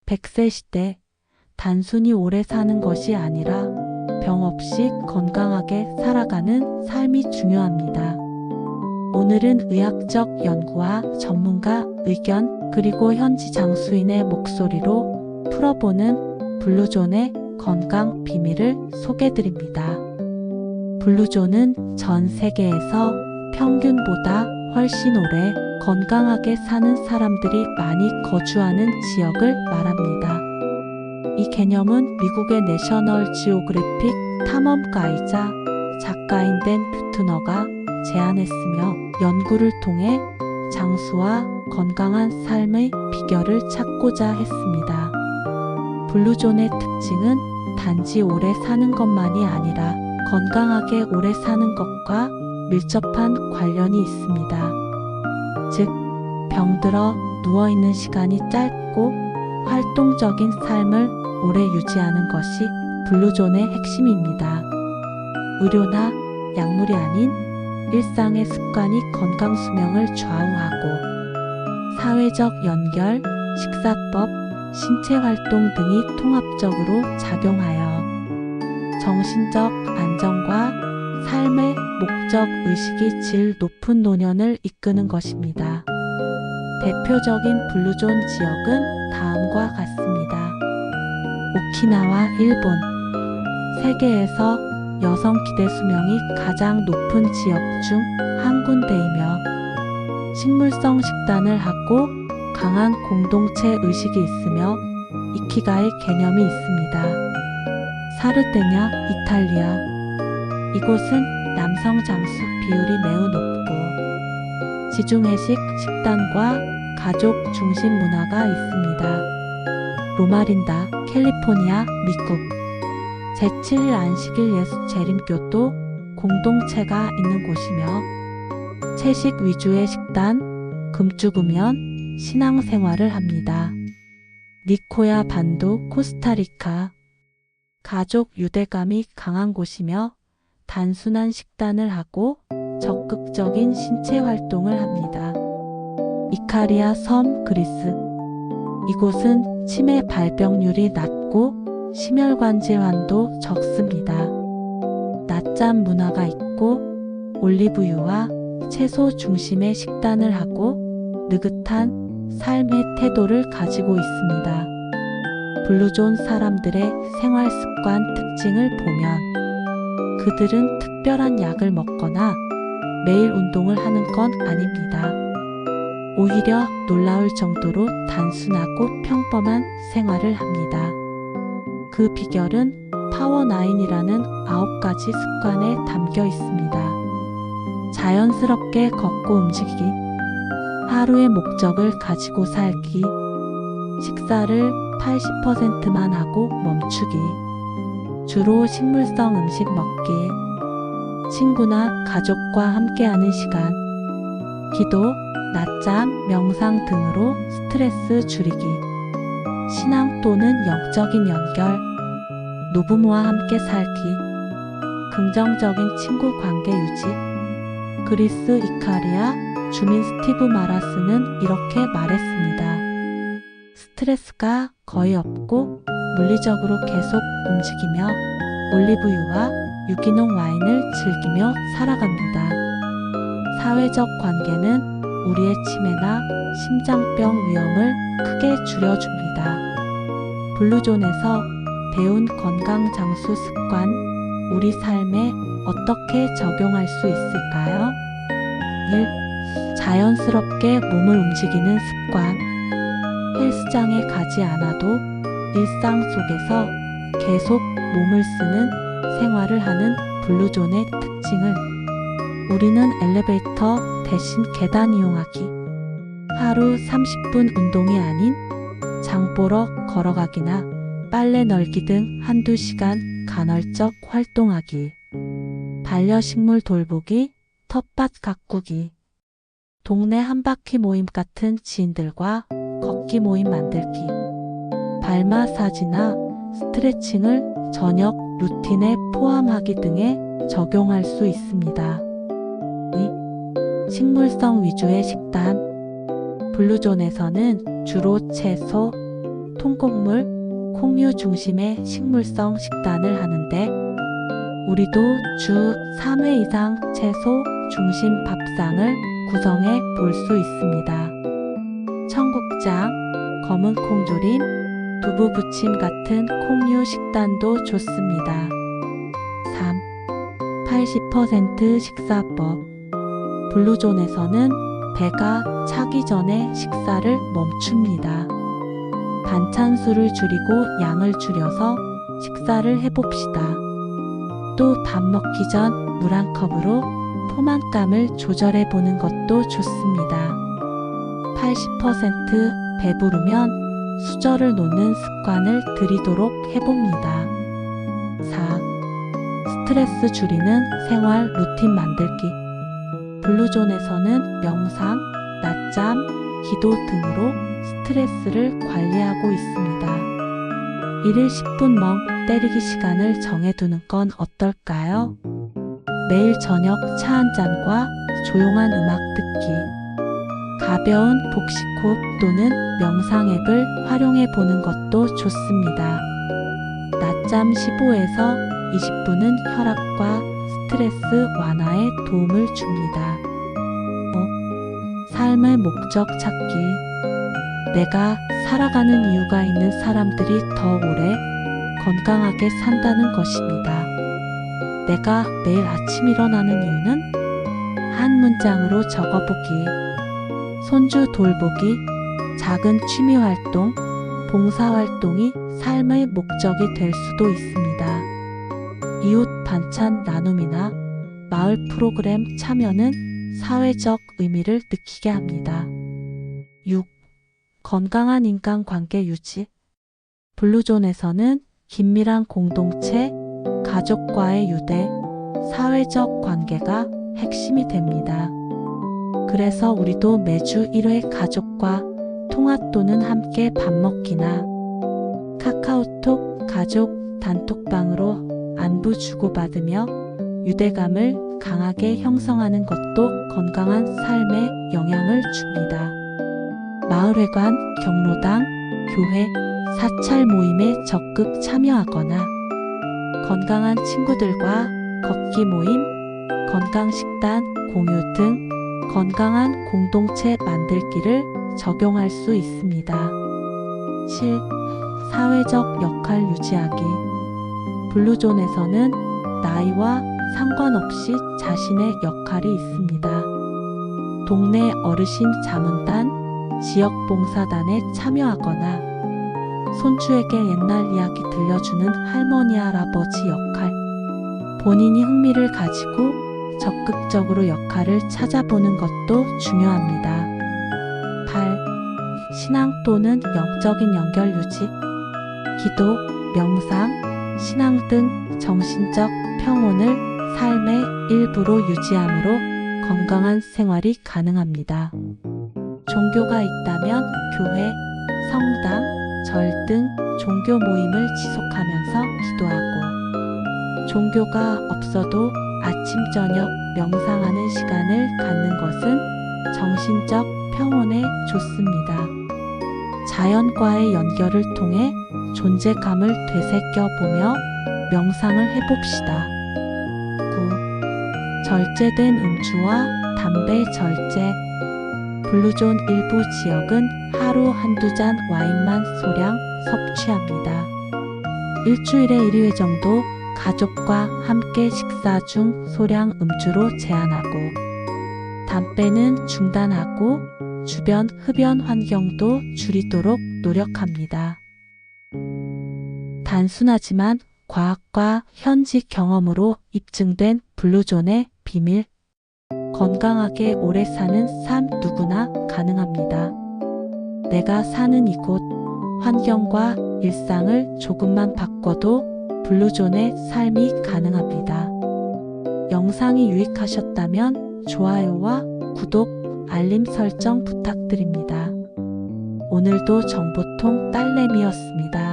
100세 시대, 단순히 오래 사는 것이 아니라 병 없이 건강하게 살아가는 삶이 중요합니다. 오늘은 의학적 연구와 전문가 의견 그리고 현지 장수인의 목소리로 풀어보는 블루존의 건강 비밀을 소개드립니다. 블루존은 전 세계에서 평균보다 훨씬 오래 건강하게 사는 사람들이 많이 거주하는 지역을 말합니다. 이 개념은 미국의 내셔널 지오그래픽 탐험가이자 작가인 댄 뷰트너가 제안했으며 연구를 통해 장수와 건강한 삶의 비결을 찾고자 했습니다. 블루존의 특징은 단지 오래 사는 것만이 아니라 건강하게 오래 사는 것과 밀접한 관련이 있습니다. 즉, 병들어 누워있는 시간이 짧고 활동적인 삶을 오래 유지하는 것이 블루존의 핵심입니다. 의료나 약물이 아닌 일상의 습관이 건강 수명을 좌우하고 사회적 연결, 식사법, 신체 활동 등이 통합적으로 작용하여 정신적 안정과 삶의 목적 의식이 질 높은 노년을 이끄는 것입니다. 대표적인 블루존 지역은 다음과 같습니다. 오키나와 일본. 세계에서 여성 기대 수명이 가장 높은 지역 중 한 군데이며 식물성 식단을 하고 강한 공동체 의식이 있으며 이키가이 개념이 있습니다. 사르데냐, 이탈리아. 이곳은 남성 장수 비율이 매우 높고 지중해식 식단과 가족 중심 문화가 있습니다. 로마린다, 캘리포니아, 미국. 제7일 안식일 예수 재림교도 공동체가 있는 곳이며 채식 위주의 식단, 금주구면, 신앙생활을 합니다. 니코야 반도, 코스타리카. 가족 유대감이 강한 곳이며 단순한 식단을 하고 적극적인 신체 활동을 합니다. 이카리아 섬, 그리스. 이곳은 치매 발병률이 낮고 심혈관 질환도 적습니다. 낮잠 문화가 있고 올리브유와 채소 중심의 식단을 하고 느긋한 삶의 태도를 가지고 있습니다. 블루존 사람들의 생활 습관 특징을 보면 그들은 특별한 약을 먹거나 매일 운동을 하는 건 아닙니다. 오히려 놀라울 정도로 단순하고 평범한 생활을 합니다. 그 비결은 파워9이라는 9가지 습관에 담겨 있습니다. 자연스럽게 걷고 움직이기, 하루의 목적을 가지고 살기, 식사를 80%만 하고 멈추기, 주로 식물성 음식 먹기, 친구나 가족과 함께하는 시간, 기도, 낮잠, 명상 등으로 스트레스 줄이기, 신앙 또는 영적인 연결, 노부모와 함께 살기, 긍정적인 친구 관계 유지. 그리스 이카리아 주민 스티브 마라스는 이렇게 말했습니다. 스트레스가 거의 없고 물리적으로 계속 움직이며 올리브유와 유기농 와인을 즐기며 살아갑니다. 사회적 관계는 우리의 치매나 심장병 위험을 크게 줄여줍니다. 블루존에서 배운 건강 장수 습관, 우리 삶에 어떻게 적용할 수 있을까요? 1. 자연스럽게 몸을 움직이는 습관. 헬스장에 가지 않아도 일상 속에서 계속 몸을 쓰는 생활을 하는 블루존의 특징을 우리는 엘리베이터 대신 계단 이용하기, 하루 30분 운동이 아닌 장 보러 걸어가기나 빨래 널기 등 한두 시간 간헐적 활동하기, 반려식물 돌보기, 텃밭 가꾸기, 동네 한바퀴 모임 같은 지인들과 걷기 모임 만들기, 발 마사지나 스트레칭을 저녁 루틴에 포함하기 등에 적용할 수 있습니다. 2. 식물성 위주의 식단. 블루존에서는 주로 채소, 통곡물, 콩류 중심의 식물성 식단을 하는데 우리도 주 3회 이상 채소 중심 밥상을 구성해 볼 수 있습니다. 청국장, 검은 콩조림, 두부 부침 같은 콩류 식단도 좋습니다. 3. 80% 식사법. 블루존에서는 배가 차기 전에 식사를 멈춥니다. 반찬 수를 줄이고 양을 줄여서 식사를 해봅시다. 또 밥 먹기 전 물 한 컵으로 포만감을 조절해 보는 것도 좋습니다. 80% 배부르면 수저를 놓는 습관을 들이도록 해봅니다. 4. 스트레스 줄이는 생활 루틴 만들기. 블루존에서는 명상, 낮잠, 기도 등으로 스트레스를 관리하고 있습니다. 1일 10분 멍 때리기 시간을 정해두는 건 어떨까요? 매일 저녁 차 한 잔과 조용한 음악 듣기, 가벼운 복식 호흡 또는 명상 앱을 활용해 보는 것도 좋습니다. 낮잠 15에서 20분은 혈압과 스트레스 완화에 도움을 줍니다. 5. 삶의 목적 찾기. 내가 살아가는 이유가 있는 사람들이 더 오래 건강하게 산다는 것입니다. 내가 매일 아침 일어나는 이유는? 한 문장으로 적어보기. 손주 돌보기, 작은 취미 활동, 봉사 활동이 삶의 목적이 될 수도 있습니다. 이웃 반찬 나눔이나 마을 프로그램 참여는 사회적 의미를 느끼게 합니다. 6. 건강한 인간관계 유지. 블루존에서는 긴밀한 공동체, 가족과의 유대, 사회적 관계가 핵심이 됩니다. 그래서 우리도 매주 1회 가족과 통화 또는 함께 밥 먹기나 카카오톡 가족 단톡방으로 안부 주고받으며 유대감을 강하게 형성하는 것도 건강한 삶에 영향을 줍니다. 마을회관, 경로당, 교회, 사찰 모임에 적극 참여하거나 건강한 친구들과 걷기 모임, 건강식단 공유 등 건강한 공동체 만들기를 적용할 수 있습니다. 7. 사회적 역할 유지하기. 블루존에서는 나이와 상관없이 자신의 역할이 있습니다. 동네 어르신 자문단, 지역 봉사단에 참여하거나 손주에게 옛날 이야기 들려주는 할머니 할아버지 역할, 본인이 흥미를 가지고 적극적으로 역할을 찾아보는 것도 중요합니다. 8. 신앙 또는 영적인 연결 유지. 기도, 명상, 신앙 등 정신적 평온을 삶의 일부로 유지함으로 건강한 생활이 가능합니다. 종교가 있다면 교회, 성당, 절 등 종교 모임을 지속하면서 기도하고, 종교가 없어도 아침 저녁 명상하는 시간을 갖는 것은 정신적 평온에 좋습니다. 자연과의 연결을 통해 존재감을 되새겨보며 명상을 해봅시다. 9. 절제된 음주와 담배 절제. 블루존 일부 지역은 하루 한두 잔 와인만 소량 섭취합니다. 일주일에 1회 정도 가족과 함께 식사 중 소량 음주로 제한하고, 담배는 중단하고 주변 흡연 환경도 줄이도록 노력합니다. 단순하지만 과학과 현지 경험으로 입증된 블루존의 비밀. 건강하게 오래 사는 삶 누구나 가능합니다. 내가 사는 이곳, 환경과 일상을 조금만 바꿔도 블루존의 삶이 가능합니다. 영상이 유익하셨다면 좋아요와 구독, 알림 설정 부탁드립니다. 오늘도 정보통 딸내미였습니다.